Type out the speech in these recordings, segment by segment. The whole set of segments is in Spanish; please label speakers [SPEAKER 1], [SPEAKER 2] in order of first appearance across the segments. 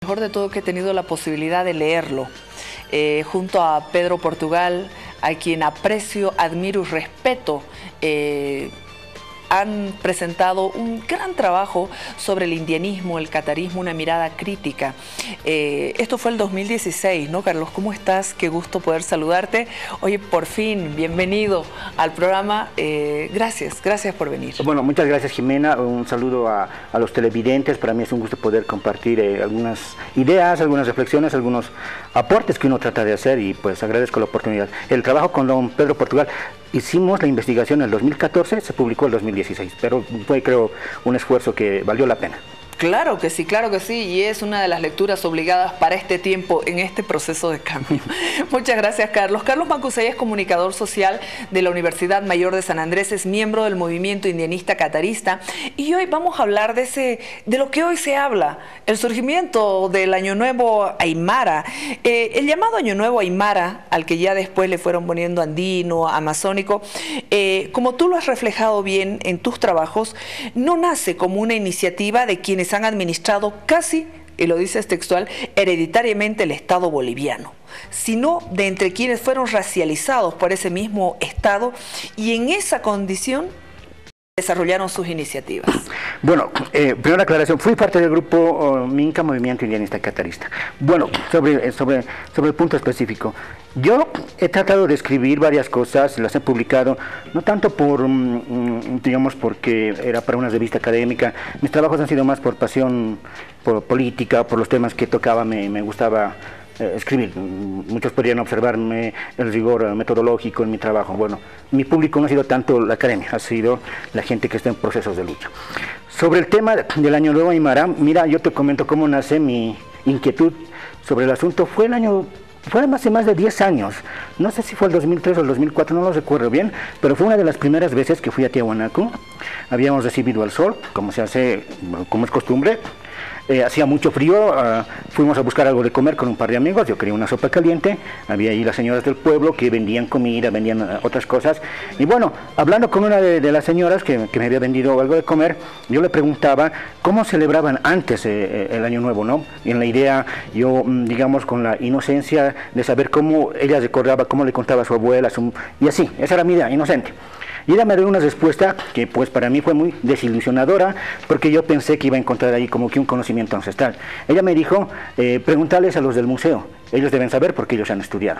[SPEAKER 1] Mejor de todo que he tenido la posibilidad de leerlo, junto a Pedro Portugal, a quien aprecio, admiro y respeto. Han presentado un gran trabajo sobre el indianismo, el catarismo, una mirada crítica. Esto fue el 2016, ¿no, Carlos? ¿Cómo estás? Qué gusto poder saludarte. Oye, por fin, bienvenido al programa. Gracias por venir.
[SPEAKER 2] Bueno, muchas gracias, Jimena. Un saludo a los televidentes. Para mí es un gusto poder compartir algunas ideas, algunas reflexiones, algunos aportes que uno trata de hacer y pues agradezco la oportunidad. El trabajo con don Pedro Portugal, hicimos la investigación en el 2014, se publicó en el 2016, pero fue, creo, un esfuerzo que valió la pena.
[SPEAKER 1] Claro que sí, y es una de las lecturas obligadas para este tiempo, en este proceso de cambio. Muchas gracias, Carlos. Carlos Mancusey es comunicador social de la Universidad Mayor de San Andrés, es miembro del movimiento indianista catarista, y hoy vamos a hablar de lo que hoy se habla, el surgimiento del Año Nuevo Aymara. El llamado Año Nuevo Aymara, al que ya después le fueron poniendo andino, amazónico, como tú lo has reflejado bien en tus trabajos, no nace como una iniciativa de quienes han administrado casi, y lo dices textual, hereditariamente el Estado boliviano, sino de entre quienes fueron racializados por ese mismo Estado y en esa condición desarrollaron sus iniciativas.
[SPEAKER 2] Bueno, primera aclaración, fui parte del grupo Minca, Movimiento Indianista Catarista. Bueno, sobre el punto específico, yo he tratado de escribir varias cosas, las he publicado, no tanto por, digamos, porque era para una revista académica. Mis trabajos han sido más por pasión, por política, por los temas que tocaba, me gustaba escribir. Muchos podrían observarme el rigor metodológico en mi trabajo. Bueno, mi público no ha sido tanto la academia, ha sido la gente que está en procesos de lucha. Sobre el tema del Año Nuevo Aymara, mira, yo te comento cómo nace mi inquietud sobre el asunto. Fue hace más de 10 años, no sé si fue el 2003 o el 2004, no lo recuerdo bien, pero fue una de las primeras veces que fui a Tiahuanaco. Habíamos recibido el sol, como se hace, como es costumbre. Hacía mucho frío, fuimos a buscar algo de comer con un par de amigos, yo quería una sopa caliente, había ahí las señoras del pueblo que vendían comida, vendían otras cosas, y bueno, hablando con una de las señoras que me había vendido algo de comer, yo le preguntaba cómo celebraban antes el Año Nuevo, ¿no? Y en la idea, yo, digamos, con la inocencia de saber cómo ella recordaba, cómo le contaba a su abuela, y así, esa era mi idea, inocente. Y ella me dio una respuesta que pues para mí fue muy desilusionadora, porque yo pensé que iba a encontrar ahí como que un conocimiento ancestral. Ella me dijo, pregúntales a los del museo, ellos deben saber porque ellos han estudiado.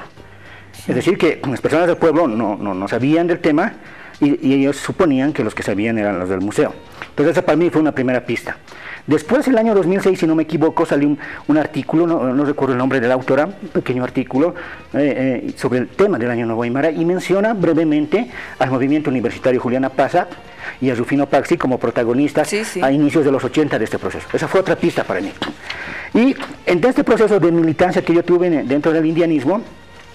[SPEAKER 2] Es decir, que las personas del pueblo no sabían del tema y ellos suponían que los que sabían eran los del museo. Entonces esa para mí fue una primera pista. Después, el año 2006, si no me equivoco, salió un artículo, no recuerdo el nombre de la autora, un pequeño artículo sobre el tema del Año Nuevo Aymara, y menciona brevemente al movimiento universitario Juliana Pazza y a Rufino Paxi como protagonistas a inicios de los 80 de este proceso. Esa fue otra pista para mí. Y en este proceso de militancia que yo tuve dentro del indianismo,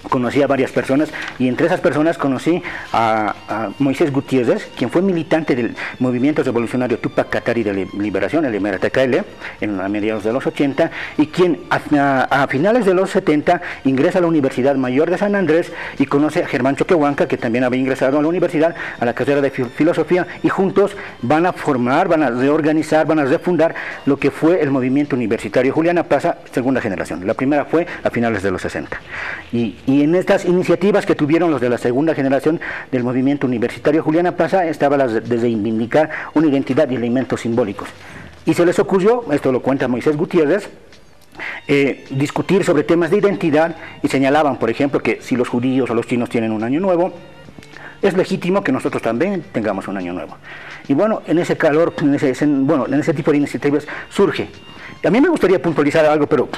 [SPEAKER 2] conocí a varias personas, y entre esas personas conocí a Moisés Gutiérrez, quien fue militante del movimiento revolucionario Tupac Katari de Liberación, el MRTKL, a mediados de los 80, y quien a finales de los 70 ingresa a la Universidad Mayor de San Andrés y conoce a Germán Choquehuanca, que también había ingresado a la universidad, a la carrera de filosofía, y juntos van a formar, van a reorganizar, van a refundar lo que fue el movimiento universitario Juliana Pazza, segunda generación. La primera fue a finales de los 60. Y en estas iniciativas que tuvieron los de la segunda generación del movimiento universitario Juliana Pazza estaba la de reivindicar una identidad y elementos simbólicos. Y se les ocurrió, esto lo cuenta Moisés Gutiérrez, discutir sobre temas de identidad, y señalaban, por ejemplo, que si los judíos o los chinos tienen un año nuevo, es legítimo que nosotros también tengamos un año nuevo. Y bueno, en ese calor, en ese tipo de iniciativas surge. A mí me gustaría puntualizar algo, pero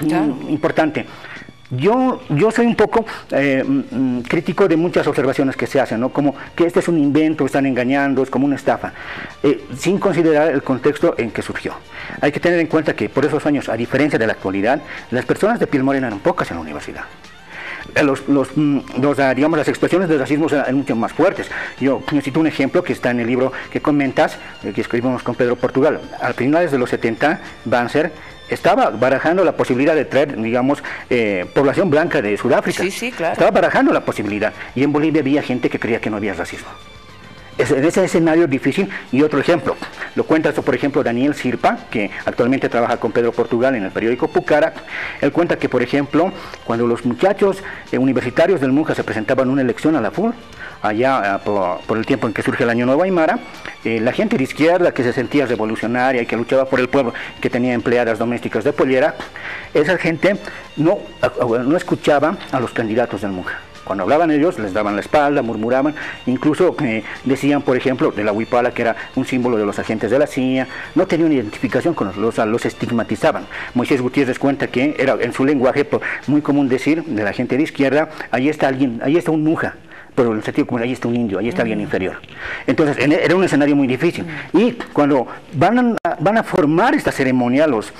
[SPEAKER 2] importante. Yo soy un poco crítico de muchas observaciones que se hacen, ¿no? Como que este es un invento, están engañando, es como una estafa, sin considerar el contexto en que surgió. Hay que tener en cuenta que por esos años, a diferencia de la actualidad, las personas de piel morena eran pocas en la universidad. Digamos, las expresiones de racismo eran mucho más fuertes. Yo necesito un ejemplo que está en el libro que comentas, que escribimos con Pedro Portugal. A finales de los 70, Banzer estaba barajando la posibilidad de traer, digamos, población blanca de Sudáfrica.
[SPEAKER 1] Sí, claro.
[SPEAKER 2] Estaba barajando la posibilidad. Y en Bolivia había gente que creía que no había racismo. en ese escenario difícil. Y otro ejemplo, lo cuenta por ejemplo Daniel Sirpa, que actualmente trabaja con Pedro Portugal en el periódico Pucara. Él cuenta que, por ejemplo, cuando los muchachos universitarios del Munja se presentaban a una elección a la FUL, allá por el tiempo en que surge el Año Nuevo Aymara, la gente de izquierda que se sentía revolucionaria y que luchaba por el pueblo, que tenía empleadas domésticas de pollera, esa gente no escuchaba a los candidatos del Munja. Cuando hablaban ellos, les daban la espalda, murmuraban, incluso decían, por ejemplo, de la huipala, que era un símbolo de los agentes de la CIA, no tenían identificación con los estigmatizaban. Moisés Gutiérrez cuenta que era en su lenguaje muy común decir de la gente de izquierda, ahí está alguien, ahí está un Munja, pero en el sentido como ahí está un indio, ahí está alguien inferior. Entonces era un escenario muy difícil. Y cuando van a formar esta ceremonia, los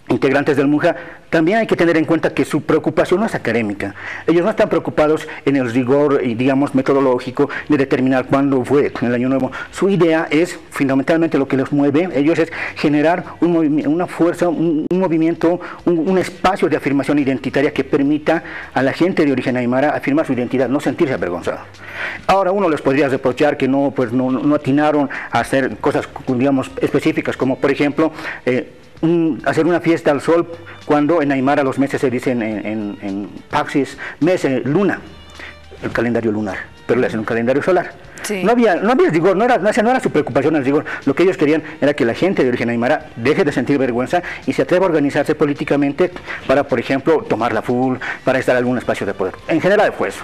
[SPEAKER 2] integrantes del Munja, también hay que tener en cuenta que su preocupación no es académica. Ellos no están preocupados en el rigor, digamos, metodológico de determinar cuándo fue el Año Nuevo. Su idea es, fundamentalmente, lo que los mueve, ellos es generar una fuerza, un movimiento, un espacio de afirmación identitaria que permita a la gente de origen aymara afirmar su identidad, no sentirse avergonzado. Ahora uno les podría reprochar que no atinaron a hacer cosas, digamos, específicas, como por ejemplo, hacer una fiesta al sol cuando en aymara los meses se dicen en Paxis, mes, luna, el calendario lunar, pero le hacen un calendario solar. Sí. No había rigor, no era su preocupación el rigor. Lo que ellos querían era que la gente de origen aymara deje de sentir vergüenza y se atreva a organizarse políticamente para, por ejemplo, tomar la FUL, para estar en algún espacio de poder. En general fue eso.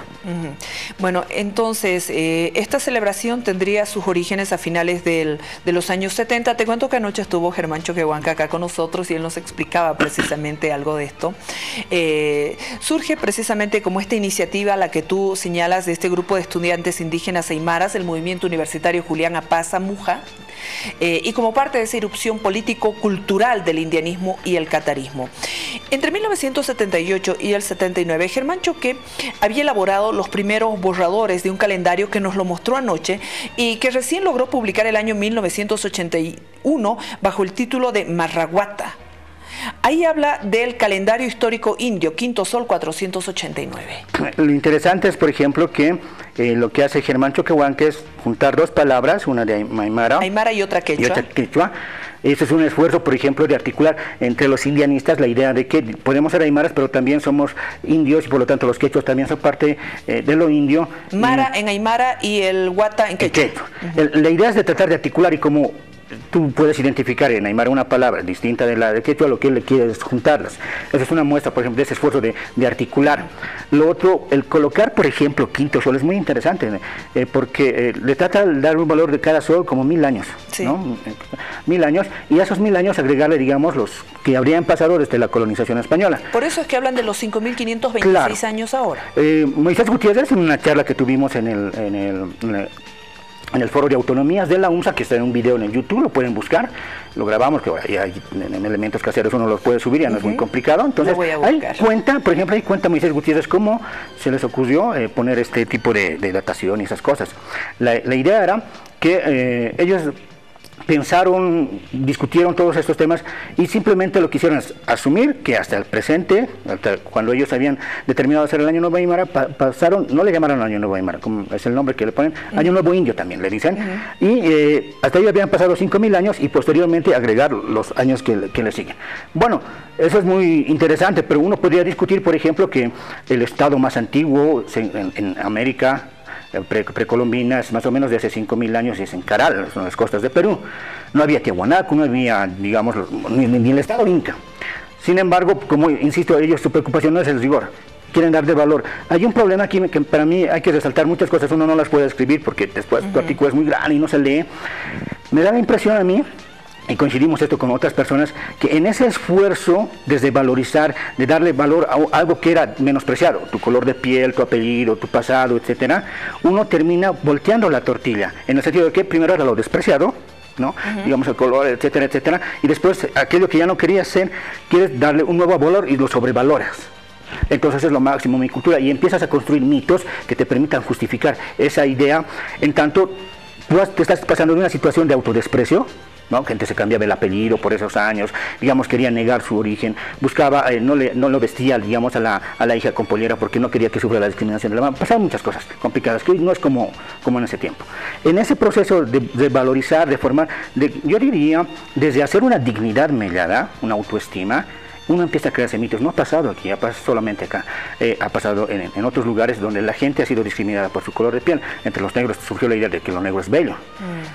[SPEAKER 1] Bueno, entonces, esta celebración tendría sus orígenes a finales de los años 70. Te cuento que anoche estuvo Germán Choquehuanca acá con nosotros y él nos explicaba precisamente algo de esto. Surge precisamente como esta iniciativa, la que tú señalas, de este grupo de estudiantes indígenas aymaras, el movimiento universitario Julián Apaza Muja, y como parte de esa irrupción político-cultural del indianismo y el catarismo. Entre 1978 y el 79, Germán Choque había elaborado los primeros borradores de un calendario que nos lo mostró anoche y que recién logró publicar el año 1981 bajo el título de Marraguata. Ahí habla del calendario histórico indio, Quinto Sol 489.
[SPEAKER 2] Lo interesante es, por ejemplo, que lo que hace Germán Choquehuanca es juntar dos palabras, una de aymara
[SPEAKER 1] y otra quechua.
[SPEAKER 2] Ese es un esfuerzo, por ejemplo, de articular entre los indianistas la idea de que podemos ser aymaras, pero también somos indios y por lo tanto los quechuas también son parte de lo indio.
[SPEAKER 1] Mara en aymara y el guata en quechua.
[SPEAKER 2] La idea es de tratar de articular, y como tú puedes identificar en aymara una palabra distinta de la de quechua, lo que le quieres juntarlas. Esa es una muestra, por ejemplo, de ese esfuerzo de articular. Lo otro, el colocar, por ejemplo, Quinto Sol es muy interesante, porque le trata de dar un valor de cada sol como 1000 años, sí, ¿no? 1000 años, y a esos 1000 años agregarle, digamos, los que habrían pasado desde la colonización española.
[SPEAKER 1] Por eso es que hablan de los 5526 años ahora.
[SPEAKER 2] Moisés Gutiérrez, en una charla que tuvimos en el foro de autonomías de la UNSA, que está en un video en el YouTube, lo pueden buscar, lo grabamos, que hay en elementos caseros, uno los puede subir, ya no es muy complicado. Entonces ahí cuenta, por ejemplo, ahí cuenta Moisés Gutiérrez cómo se les ocurrió poner este tipo de datación y esas cosas. La idea era que ellos pensaron, discutieron todos estos temas y simplemente lo que hicieron es asumir que hasta el presente, hasta cuando ellos habían determinado hacer el Año Nuevo Aymara, pasaron, no le llamaron Año Nuevo Aymara, como es el nombre que le ponen, Año Nuevo Indio también le dicen, y hasta ahí habían pasado 5000 años y posteriormente agregar los años que le siguen. Bueno, eso es muy interesante, pero uno podría discutir, por ejemplo, que el estado más antiguo en América precolombinas, más o menos de hace 5000 años, es en Caral, son las costas de Perú. No había Tiahuanaco, no había, digamos, ni el estado inca. Sin embargo, como insisto, ellos, su preocupación no es el rigor, quieren darle valor. Hay un problema aquí que para mí hay que resaltar muchas cosas, uno no las puede escribir porque después tu artículo es muy grande y no se lee. Me da la impresión a mí, y coincidimos esto con otras personas, que en ese esfuerzo desde valorizar, de darle valor a algo que era menospreciado, tu color de piel, tu apellido, tu pasado, etcétera, uno termina volteando la tortilla, en el sentido de que primero era lo despreciado, ¿no? Digamos el color, etcétera, etcétera, y después aquello que ya no querías ser, quieres darle un nuevo valor y lo sobrevaloras. Entonces es lo máximo mi cultura, y empiezas a construir mitos que te permitan justificar esa idea, en tanto tú te estás pasando de una situación de autodesprecio, ¿no? Gente se cambiaba el apellido por esos años, digamos, quería negar su origen, buscaba, no lo vestía, digamos, a la hija con pollera porque no quería que sufra la discriminación de la mamá. Pasaban muchas cosas complicadas, que hoy no es como en ese tiempo. En ese proceso de valorizar, de formar, yo diría, desde hacer una dignidad mellada, una autoestima, uno empieza a crearse mitos. No ha pasado aquí, ha pasado solamente acá, ha pasado en otros lugares donde la gente ha sido discriminada por su color de piel. Entre los negros surgió la idea de que lo negro es bello.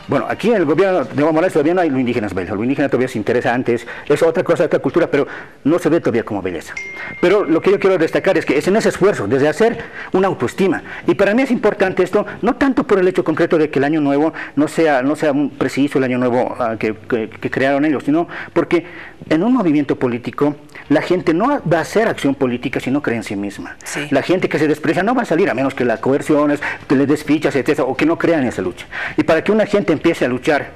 [SPEAKER 2] Bueno, aquí en el gobierno de Evo Morales todavía no hay lo indígena es bello, lo indígena todavía es interesante, es otra cosa, otra cultura, pero no se ve todavía como belleza. Pero lo que yo quiero destacar es que es en ese esfuerzo, desde hacer una autoestima, y para mí es importante esto, no tanto por el hecho concreto de que el año nuevo no sea preciso el año nuevo que crearon ellos, sino porque en un movimiento político la gente no va a hacer acción política si no cree en sí misma. Sí. La gente que se desprecia no va a salir a menos que la coerciones, que le des fichas, etc., o que no crea en esa lucha. Y para que una gente empiece a luchar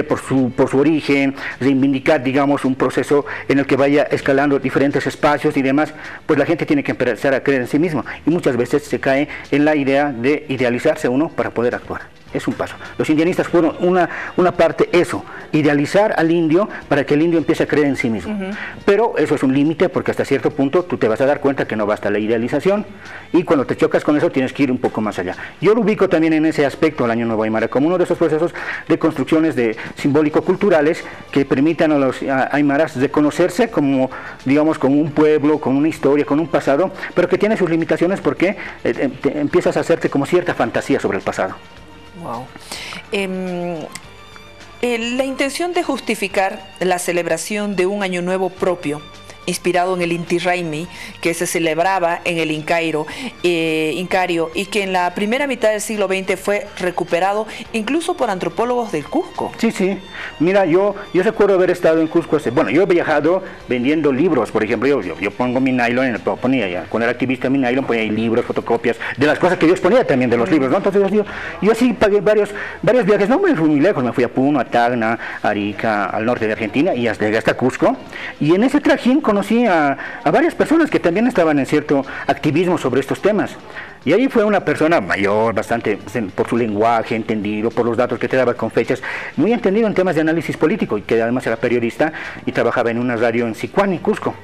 [SPEAKER 2] por su origen, reivindicar, digamos, un proceso en el que vaya escalando diferentes espacios y demás, pues la gente tiene que empezar a creer en sí misma. Y muchas veces se cae en la idea de idealizarse uno para poder actuar. Es un paso. Los indianistas fueron una parte eso, idealizar al indio para que el indio empiece a creer en sí mismo. Pero eso es un límite porque hasta cierto punto tú te vas a dar cuenta que no basta la idealización y cuando te chocas con eso tienes que ir un poco más allá. Yo lo ubico también en ese aspecto al Año Nuevo Aymara como uno de esos procesos de construcciones simbólico-culturales que permitan a los aymaras reconocerse como, digamos, como un pueblo, con una historia, con un pasado, pero que tiene sus limitaciones porque empiezas a hacerte como cierta fantasía sobre el pasado.
[SPEAKER 1] Wow. La intención de justificar la celebración de un año nuevo propio, inspirado en el Inti Raymi, que se celebraba en el Incario, y que en la primera mitad del siglo XX fue recuperado incluso por antropólogos del Cusco.
[SPEAKER 2] Sí, sí. Mira, yo recuerdo haber estado en Cusco. Bueno, yo he viajado vendiendo libros, por ejemplo, yo pongo mi nylon, ponía ya, cuando era activista mi nylon, ponía ahí libros, fotocopias, de las cosas que yo exponía también de los libros, ¿no? Entonces yo sí pagué varios viajes, no me fui muy lejos, me fui a Puno, a Tacna, a Arica, al norte de Argentina, y llegué hasta Cusco, y en ese trajín conocí a varias personas que también estaban en cierto activismo sobre estos temas. Y ahí fue una persona mayor, bastante, por su lenguaje entendido, por los datos que te daba con fechas, muy entendido en temas de análisis político, y que además era periodista y trabajaba en una radio en Sicuani, Cusco.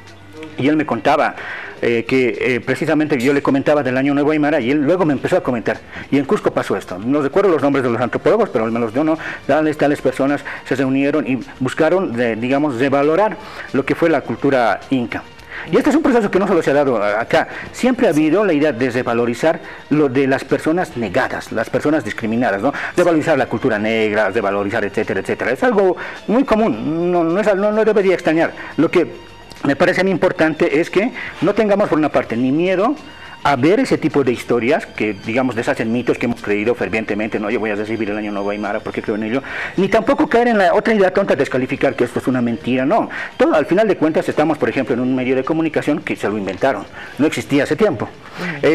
[SPEAKER 2] Y él me contaba que precisamente yo le comentaba del Año Nuevo Aymara y él luego me empezó a comentar. Y en Cusco pasó esto. No recuerdo los nombres de los antropólogos, pero me los dio, ¿no? Tales personas se reunieron y buscaron, digamos, revalorar lo que fue la cultura inca. Y este es un proceso que no solo se ha dado acá, siempre ha habido la idea de revalorizar lo de las personas negadas, las personas discriminadas, ¿no? Revalorizar la cultura negra, revalorizar, etcétera, etcétera. Es algo muy común, no debería extrañar. Lo que me parece a mí importante es que no tengamos por una parte ni miedo a ver ese tipo de historias que, digamos, deshacen mitos que hemos creído fervientemente, no, yo voy a recibir el Año Nuevo Aymara porque creo en ello, ni tampoco caer en la otra idea tonta de descalificar que esto es una mentira, no. Todo, al final de cuentas estamos, por ejemplo, en un medio de comunicación que se lo inventaron, no existía hace tiempo.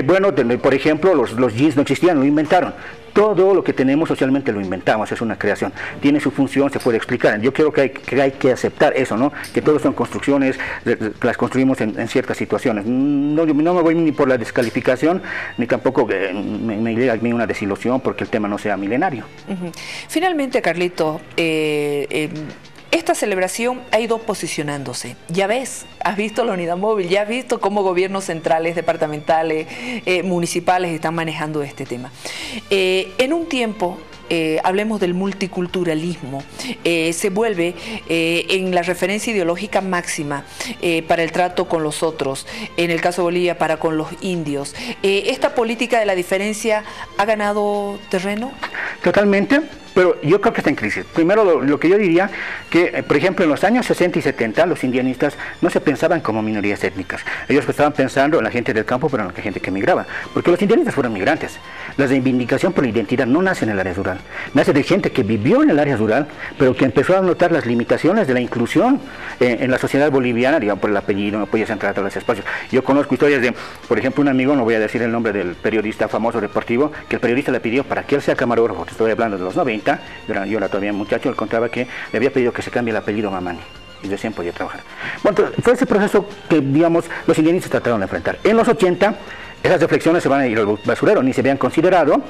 [SPEAKER 2] Bueno, por ejemplo, los jeans no existían, lo inventaron. Todo lo que tenemos socialmente lo inventamos, es una creación, tiene su función, se puede explicar. Yo creo que hay que aceptar eso, ¿no? Que todos son construcciones, las construimos en ciertas situaciones. No me voy ni por la descalificación, ni tampoco me llega a mí una desilusión porque el tema no sea milenario.
[SPEAKER 1] Finalmente, Carlito, esta celebración ha ido posicionándose. Ya ves, has visto la unidad móvil, ya has visto cómo gobiernos centrales, departamentales, municipales están manejando este tema. En un tiempo, hablemos del multiculturalismo, se vuelve en la referencia ideológica máxima para el trato con los otros, en el caso de Bolivia para con los indios. ¿Esta política de la diferencia ha ganado terreno?
[SPEAKER 2] Totalmente. Pero yo creo que está en crisis. Primero, lo que yo diría que, por ejemplo, en los años 60 y 70, los indianistas no se pensaban como minorías étnicas. Ellos estaban pensando en la gente del campo, pero en la gente que migraba. Porque los indianistas fueron migrantes. La reivindicación por la identidad no nace en el área rural. Nace de gente que vivió en el área rural, pero que empezó a notar las limitaciones de la inclusión en la sociedad boliviana, digamos, por el apellido, no podías entrar a todos los espacios. Yo conozco historias de, por ejemplo, un amigo, no voy a decir el nombre del periodista famoso deportivo, que el periodista le pidió para que él sea camarógrafo, te estoy hablando de los 90, yo era todavía muchacho, él contaba que le había pedido que se cambie el apellido Mamani y recién podía trabajar. Bueno, entonces, fue ese proceso que, digamos, los indianistas trataron de enfrentar. En los 80 esas reflexiones se van a ir al basurero, ni se habían considerado,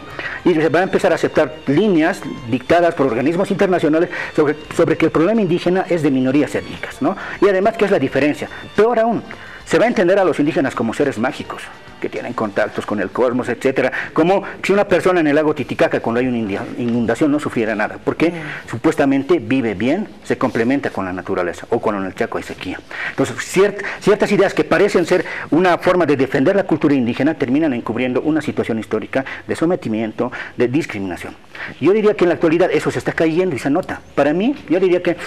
[SPEAKER 2] y se van a empezar a aceptar líneas dictadas por organismos internacionales sobre que el problema indígena es de minorías étnicas, ¿no? Y además, ¿qué es la diferencia? Peor aún, se va a entender a los indígenas como seres mágicos, que tienen contactos con el cosmos, etcétera, como si una persona en el lago Titicaca, cuando hay una inundación, no sufriera nada, porque supuestamente vive bien, se complementa con la naturaleza, o cuando en el Chaco hay sequía. Entonces, ciertas ideas que parecen ser una forma de defender la cultura indígena terminan encubriendo una situación histórica de sometimiento, de discriminación. Yo diría que en la actualidad eso se está cayendo y se nota. Para mí, yo diría que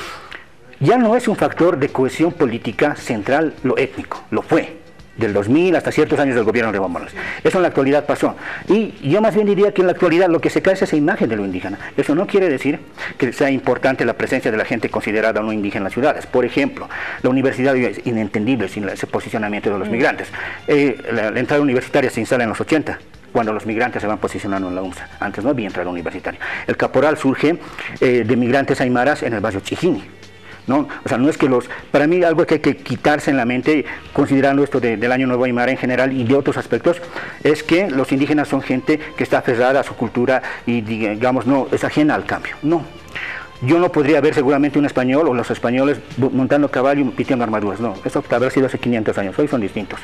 [SPEAKER 2] ya no es un factor de cohesión política central lo étnico, lo fue. Del 2000 hasta ciertos años del gobierno de Evo Morales. Eso en la actualidad pasó. Y yo más bien diría que en la actualidad lo que se cae es esa imagen de lo indígena. Eso no quiere decir que sea importante la presencia de la gente considerada no indígena en las ciudades. Por ejemplo, la universidad es inentendible sin ese posicionamiento de los migrantes. La entrada universitaria se instala en los 80. Cuando los migrantes se van posicionando en la UNSA. Antes no había entrada universitaria. El caporal surge de migrantes aymaras en el barrio Chijini. ¿No? O sea, no es que para mí algo que hay que quitarse en la mente, considerando esto del Año Nuevo Aymara en general y de otros aspectos, es que los indígenas son gente que está aferrada a su cultura y, digamos, no es ajena al cambio. No. Yo no podría ver seguramente un español o los españoles montando caballo y piteando armaduras. No, eso habrá sido hace 500 años. Hoy son distintos.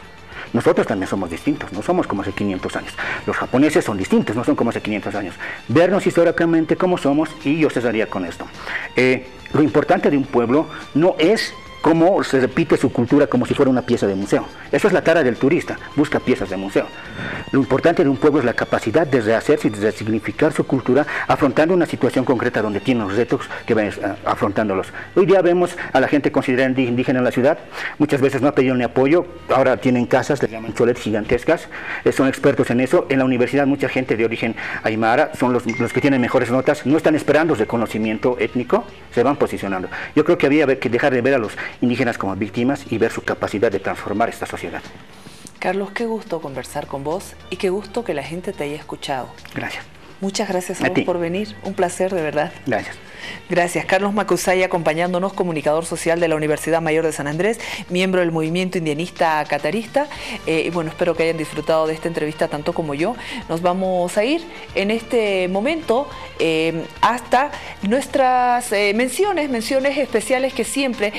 [SPEAKER 2] Nosotros también somos distintos, no somos como hace 500 años. Los japoneses son distintos, no son como hace 500 años. Vernos históricamente como somos, y yo cesaría con esto. Lo importante de un pueblo no es cómo se repite su cultura como si fuera una pieza de museo. Eso es la tara del turista, busca piezas de museo. Lo importante de un pueblo es la capacidad de rehacerse y de resignificar su cultura, afrontando una situación concreta donde tiene los retos que van afrontándolos. Hoy día vemos a la gente considerada indígena en la ciudad, muchas veces no ha pedido ni apoyo, ahora tienen casas, les llaman cholets gigantescas, son expertos en eso. En la universidad mucha gente de origen aymara, son los que tienen mejores notas, no están esperando reconocimiento étnico, se van posicionando. Yo creo que había que dejar de ver a los indígenas como víctimas y ver su capacidad de transformar esta sociedad.
[SPEAKER 1] Carlos, qué gusto conversar con vos y qué gusto que la gente te haya escuchado.
[SPEAKER 2] Gracias.
[SPEAKER 1] Muchas gracias a vos por venir, un placer de verdad.
[SPEAKER 2] Gracias.
[SPEAKER 1] Gracias. Carlos Macuzaya acompañándonos, comunicador social de la Universidad Mayor de San Andrés, miembro del movimiento indianista catarista. Y bueno, espero que hayan disfrutado de esta entrevista tanto como yo. Nos vamos a ir en este momento hasta nuestras menciones especiales que siempre...